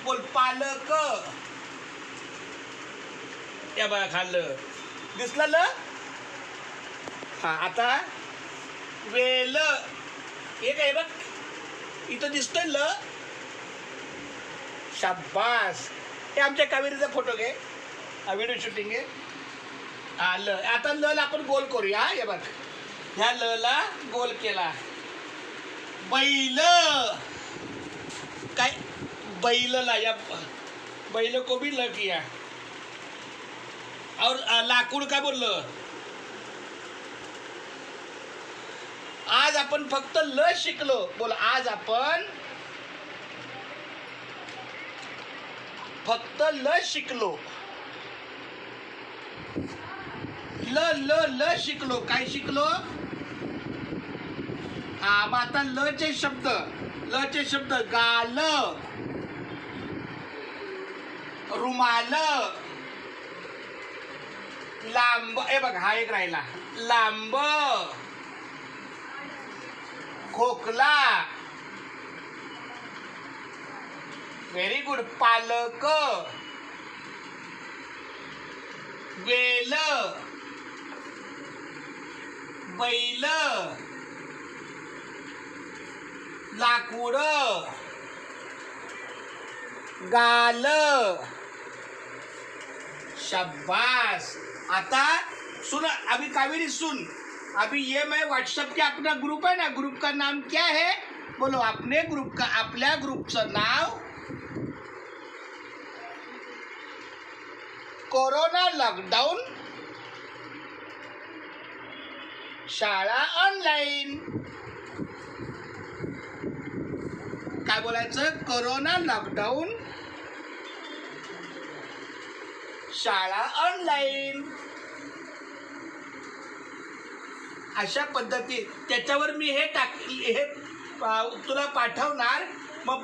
बोल पालक. या बघा खाल्लं. दिसलं ल. हा आता वेल. हे काय बघ इथं दिसतोय ल. शाबास. हे आमच्या कावेरीचा फोटो घे. व्हिडिओ शूटिंग आहे. हा ल. आता ल आपण गोल करूया. हे बघ ह्या ल ला गोल केला. बैल. काय बैलला या बैल को भी ल किया. और लाकूड काय बोललं. आज आपण फक्त ल शिकलो. बोल आज आपण फक्त ल शिकलो. ल ल ल शिकलो. काय शिकलो. हा मग आता ल चे शब्द गाल, रुमाल, लांब. हे बघ हा एक राहिला. लांब, खोकला. Very good. पालक, वेल, बैल, लाकूड, गाल. शाबाश. आता सुन अभी कावेरी सुन. अभी ये मैं व्हाट्सएप के अपना ग्रुप है ना, ग्रुप का नाम क्या है बोलो. अपने ग्रुप का आपल्या ग्रुपचं नाव कोरोना लॉकडाऊन शाळा ऑनलाईन. काय बोलायचं. कोरोना लॉकडाऊन शाळा ऑनलाईन. अशा पद्धती त्याच्यावर मी हे तुला पाठवणार.